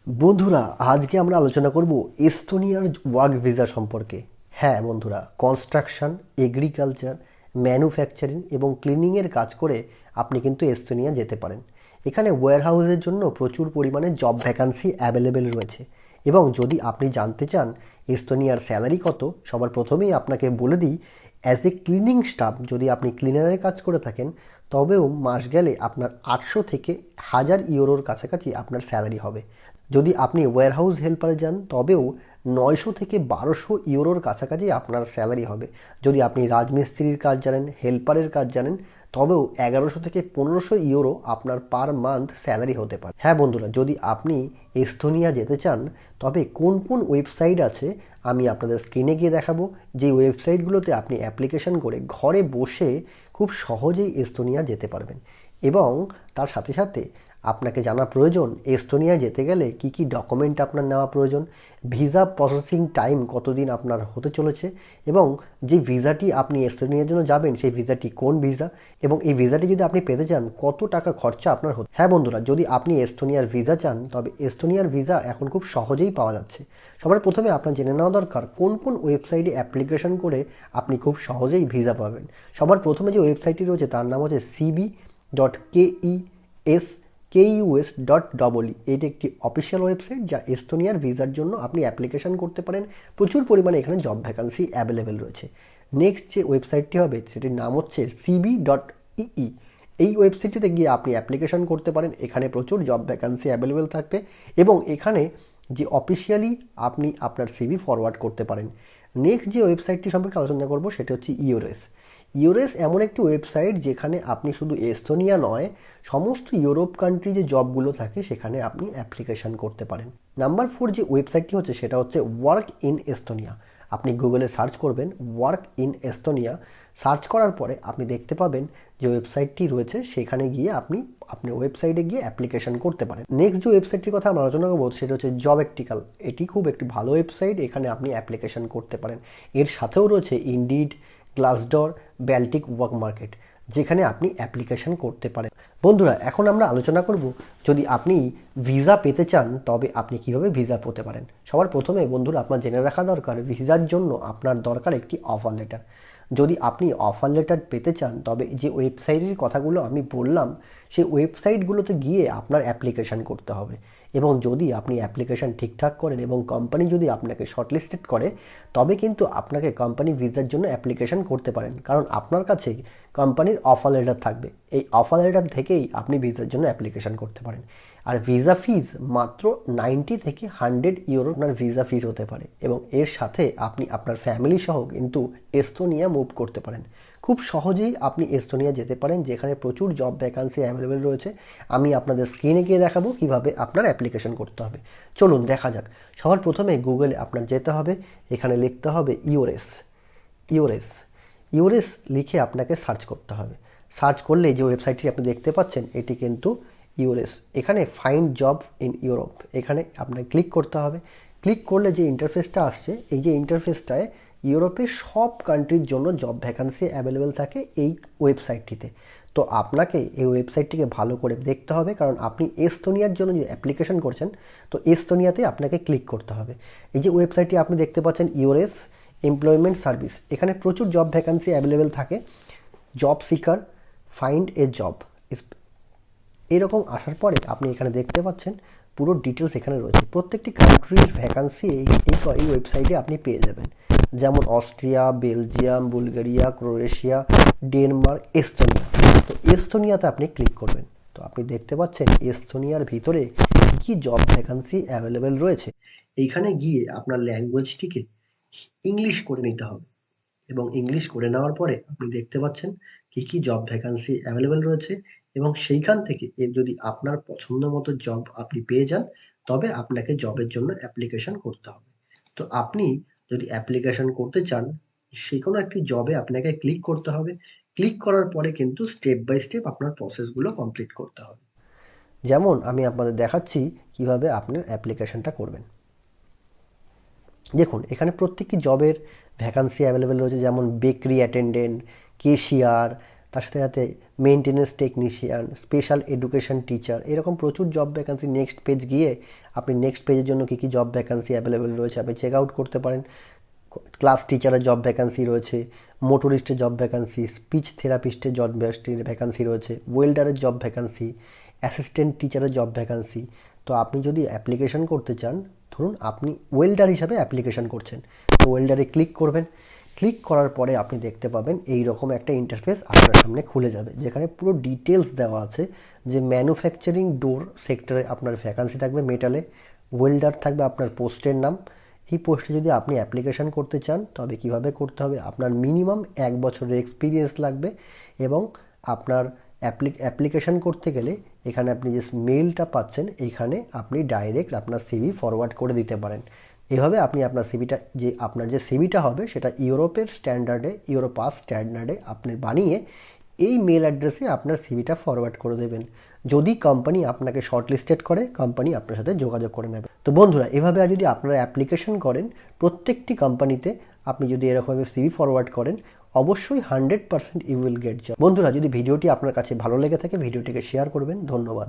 বন্ধুরা, আজকে আমরা আলোচনা করব এস্তোনিয়ার ওয়ার্ক ভিসা সম্পর্কে। হ্যাঁ বন্ধুরা, কনস্ট্রাকশন, এগ্রিকালচার, ম্যানুফ্যাকচারিং এবং ক্লিনিংয়ের কাজ করে আপনি কিন্তু এস্তোনিয়া যেতে পারেন। এখানে ওয়্যারহাউসের জন্য প্রচুর পরিমাণে জব ভ্যাকান্সি অ্যাভেলেবেল রয়েছে। এবং যদি আপনি জানতে চান এস্তোনিয়ার স্যালারি কত, সবার প্রথমেই আপনাকে বলে দিই, অ্যাজ এ ক্লিনিং স্টাফ যদি আপনি ক্লিনারের কাজ করে থাকেন, তবেও মাস গেলে আপনার 800 থেকে 1000 ইউরোর কাছাকাছি আপনার স্যালারি হবে। যদি আপনি ওয়্যারহাউস হেল্পারে যান, তবেও 900 থেকে 1200 ইউরোর কাছাকাছি আপনার স্যালারি হবে। যদি আপনি রাজমিস্ত্রির কাজ জানেন, হেল্পারের কাজ জানেন, তবেও 1100 থেকে 1500 ইউরো আপনার পার মান্থ স্যালারি হতে পারে। হ্যাঁ বন্ধুরা, যদি আপনি এস্তোনিয়া যেতে চান, তবে কোন কোন ওয়েবসাইট আছে আমি আপনাদের স্ক্রিনে গিয়ে দেখাবো। যে ওয়েবসাইটগুলোতে আপনি অ্যাপ্লিকেশন করে ঘরে বসে খুব সহজেই এস্তোনিয়া যেতে পারবেন। এবং তার সাথে সাথে আপনাকে জানা প্রয়োজন এস্তোনিয়া যেতে গেলে কি কি ডকুমেন্ট আপনার নেওয়া প্রয়োজন, ভিসা প্রসেসিং টাইম কতদিন আপনার হতে চলেছে, এবং যে ভিসাটি আপনি এস্তোনিয়ার জন্য যাবেন সেই ভিসাটি কোন ভিসা, এবং এই ভিসাটি যদি আপনি পেতে চান কত টাকা খরচা আপনার হতে। হ্যাঁ বন্ধুরা, যদি আপনি এস্তোনিয়ার ভিসা চান, তবে এস্তোনিয়ার ভিসা এখন খুব সহজেই পাওয়া যাচ্ছে। সবার প্রথমে আপনার জেনে নেওয়া দরকার কোন কোন ওয়েবসাইটে অ্যাপ্লিকেশন করে আপনি খুব সহজেই ভিসা পাবেন। সবার প্রথমে যে ওয়েবসাইটটি রয়েছে তার নাম হচ্ছে cb.keus.ee। এটি একটি অফিসিয়াল ওয়েবসাইট যা এস্তোনিয়ার ভিসার জন্য আপনি অ্যাপ্লিকেশন করতে পারেন। প্রচুর পরিমাণে এখানে জব ভ্যাকান্সি অ্যাভেলেবেল রয়েছে। নেক্সট যে ওয়েবসাইটটি হবে সেটির নাম হচ্ছে cb.ee। এই ওয়েবসাইটটিতে গিয়ে আপনি অ্যাপ্লিকেশন করতে পারেন। এখানে প্রচুর জব ভ্যাকান্সি অ্যাভেলেবেল থাকবে এবং এখানে যে অফিসিয়ালি আপনি আপনার সিভি ফরওয়ার্ড করতে পারেন। নেক্সট যে ওয়েবসাইটটি সম্পর্কে আলোচনা করব সেটা হচ্ছে ইউরেস। ইউরেস এমন একটি ওয়েবসাইট যেখানে আপনি শুধু এস্তোনিয়া নয়, সমস্ত ইউরোপ কান্ট্রি যে জবগুলো থাকে সেখানে আপনি অ্যাপ্লিকেশন করতে পারেন। নাম্বার 4 যে ওয়েবসাইটটি হচ্ছে সেটা হচ্ছে ওয়ার্ক ইন এস্তোনিয়া। আপনি গুগলে সার্চ করবেন ওয়ার্ক ইন এস্তোনিয়া। সার্চ করার পরে আপনি দেখতে পাবেন যে ওয়েবসাইটটি রয়েছে, সেখানে গিয়ে আপনি আপনার ওয়েবসাইটে গিয়ে অ্যাপ্লিকেশন করতে পারেন। নেক্সট যে ওয়েবসাইটটির কথা আমরা আলোচনা করবো সেটা হচ্ছে জবএক্টিক্যাল। এটি খুব একটি ভালো ওয়েবসাইট, এখানে আপনি অ্যাপ্লিকেশন করতে পারেন। এর সাথেও রয়েছে ইনডিড, গ্লাসডর, ব্যালটিক ওয়ার্ক মার্কেট, যেখানে আপনি অ্যাপ্লিকেশন করতে পারেন। বন্ধুরা, এখন আমরা আলোচনা করব যদি আপনি ভিসা পেতে চান তবে আপনি কিভাবে ভিসা পেতে পারেন। সবার প্রথমে বন্ধুরা আপনার জেনে রাখা দরকার ভিসার জন্য আপনার দরকার একটি অফার লেটার। যদি আপনি অফার লেটার পেতে চান তবে যে ওয়েবসাইটের কথাগুলো আমি বললাম সেই ওয়েবসাইটগুলোতে গিয়ে আপনার অ্যাপ্লিকেশন করতে হবে। এবং যদি আপনি অ্যাপ্লিকেশন ঠিকঠাক করেন এবং কোম্পানি যদি আপনাকে শর্টলিস্টেড করে, তবে কিন্তু আপনাকে কোম্পানি ভিসার জন্য অ্যাপ্লিকেশন করতে পারেন, কারণ আপনার কাছে কোম্পানির অফার লেটার থাকবে। এই অফার লেটার থেকেই আপনি ভিসার জন্য অ্যাপ্লিকেশন করতে পারেন। আর ভিসা ফিজ মাত্র 90 থেকে 100 ইউরো আপনার ভিসা ফিজ হতে পারে, এবং এর সাথে আপনি আপনার ফ্যামিলি সহ কিন্তু এস্তোনিয়া মুভ করতে পারেন। খুব সহজেই আপনি এস্তোনিয়া যেতে পারেন, যেখানে প্রচুর জব ভ্যাকান্সি অ্যাভেলেবেল রয়েছে। আমি আপনাদের স্ক্রিনে গিয়ে দেখাবো কিভাবে আপনার অ্যাপ্লিকেশন করতে হবে। চলুন দেখা যাক। সবার প্রথমে গুগলে আপনার যেতে হবে, এখানে লিখতে হবে ইউরেস। ইউরেস ইউরেস লিখে আপনাকে সার্চ করতে হবে। সার্চ করলে যে ওয়েবসাইটটি আপনি দেখতে পাচ্ছেন এটি কিন্তু ইউরেস। এখানে ফাইন্ড জব ইন ইউরোপ, এখানে আপনাকে ক্লিক করতে হবে। ক্লিক করলে যে ইন্টারফেসটা আসছে, এই যে ইন্টারফেসটায় ইউরোপের সব কান্ট্রির জন্য জব ভ্যাকান্সি অ্যাভেলেবেল থাকে এই ওয়েবসাইটটিতে। তো আপনাকে এই ওয়েবসাইটটিকে ভালো করে দেখতে হবে, কারণ আপনি এস্তোনিয়ার জন্য যে অ্যাপ্লিকেশন করছেন, তো এস্তোনিয়াতে আপনাকে ক্লিক করতে হবে। এই যে ওয়েবসাইটটি আপনি দেখতে পাচ্ছেন ইউরেস এমপ্লয়মেন্ট সার্ভিস, এখানে প্রচুর জব ভ্যাকান্সি অ্যাভেলেবেল থাকে। Job seeker, find a job, এরকম আসার পরে আপনি এখানে দেখতে পাচ্ছেন পুরো ডিটেলস এখানে রয়েছে। প্রত্যেকটি কান্ট্রির ভ্যাকান্সি এই ওয়েবসাইটে আপনি পেয়ে যাবেন, যেমন Austria, Belgium, Bulgaria, Croatia, Denmark, Estonia. তো এস্তোনিয়াতে আপনি ক্লিক করবেন। তো আপনি দেখতে পাচ্ছেন এস্তোনিয়ার ভিতরে কী জব ভ্যাকান্সি অ্যাভেলেবেল রয়েছে। এইখানে গিয়ে আপনার ল্যাঙ্গুয়েজটিকে ইংলিশ করে নিতে হবে, এবং ইংলিশ করে নেওয়ার পরে আপনি দেখতে পাচ্ছেন কী কী জব ভ্যাকান্সি অ্যাভেলেবেল রয়েছে, এবং সেইখান থেকে যদি আপনার পছন্দ মতো জব আপনি পেয়ে যান, তবে আপনাকে জবের জন্য অ্যাপ্লিকেশন করতে হবে। তো আপনি যদি অ্যাপ্লিকেশন করতে চান, যে কোনো একটি জবে আপনাকে ক্লিক করতে হবে। ক্লিক করার পরে কিন্তু স্টেপ বাই স্টেপ আপনার প্রসেসগুলো কমপ্লিট করতে হবে। যেমন আমি আপনাদের দেখাচ্ছি কিভাবে আপনার অ্যাপ্লিকেশনটা করবেন। দেখুন এখানে প্রত্যেকটি জবের ভ্যাকান্সি অ্যাভেলেবেল রয়েছে, যেমন বেকারি অ্যাটেন্ডেন্ট, কেশিয়ার, তার সাথে সাথে maintenance technician, special education teacher, এরকম প্রচুর জব ভ্যাকান্সি। নেক্সট পেজ গিয়ে আপনি নেক্সট পেজের জন্য কী কী জব ভ্যাকান্সি অ্যাভেলেবেল রয়েছে আপনি চেক আউট করতে পারেন। ক্লাস টিচারের জব ভ্যাকান্সি রয়েছে, মোটরিস্টের জব ভ্যাকান্সি, স্পিচ থেরাপিস্টের জব ভ্যাকান্সি রয়েছে, ওয়েল্ডারের জব ভ্যাকান্সি, অ্যাসিস্ট্যান্ট টিচারের জব ভ্যাকান্সি। তো আপনি যদি অ্যাপ্লিকেশন করতে চান, ধরুন আপনি ওয়েল্ডার হিসাবে অ্যাপ্লিকেশন করছেন, তো ওয়েল্ডারে ক্লিক করবেন। ক্লিক করার পরে আপনি দেখতে পাবেন এই রকম একটা ইন্টারফেস আপনার সামনে খুলে যাবে, যেখানে পুরো ডিটেলস দেওয়া আছে যে ম্যানুফ্যাকচারিং ডোর সেক্টরে আপনার ভ্যাকান্সি থাকবে মেটালে, ওয়েল্ডার থাকবে আপনার পোস্টের নাম। এই পোস্টে যদি আপনি অ্যাপ্লিকেশান করতে চান তবে কিভাবে করতে হবে, আপনার মিনিমাম 1 বছরের এক্সপিরিয়েন্স লাগবে এবং আপনার অ্যাপ্লিকেশান করতে গেলে এখানে আপনি যে মেইলটা পাচ্ছেন এইখানে আপনি ডাইরেক্ট আপনার সিভি ফরওয়ার্ড করে দিতে পারেন। এভাবে আপনি আপনার সিভিটা আপনার যে সিভিটা হবে সেটা ইউরোপের স্ট্যান্ডার্ডে, ইউরোপাস স্ট্যান্ডার্ডে আপনি বানিয়ে এই মেল অ্যাড্রেসে আপনার সিভিটা ফরওয়ার্ড করে দেবেন। যদি কোম্পানি আপনাকে শর্টলিস্টেড করে, কোম্পানি আপনার সাথে যোগাযোগ করে নেবে। তো বন্ধুরা, এভাবে যদি আপনারা অ্যাপ্লিকেশন করেন প্রত্যেকটি কোম্পানিতে, আপনি যদি এরকমভাবে সিভি ফরওয়ার্ড করেন, অবশ্যই 100% ইউ উইল গেট জব। বন্ধুরা, যদি ভিডিওটি আপনার কাছে ভালো লেগে থাকে ভিডিওটিকে শেয়ার করবেন। ধন্যবাদ।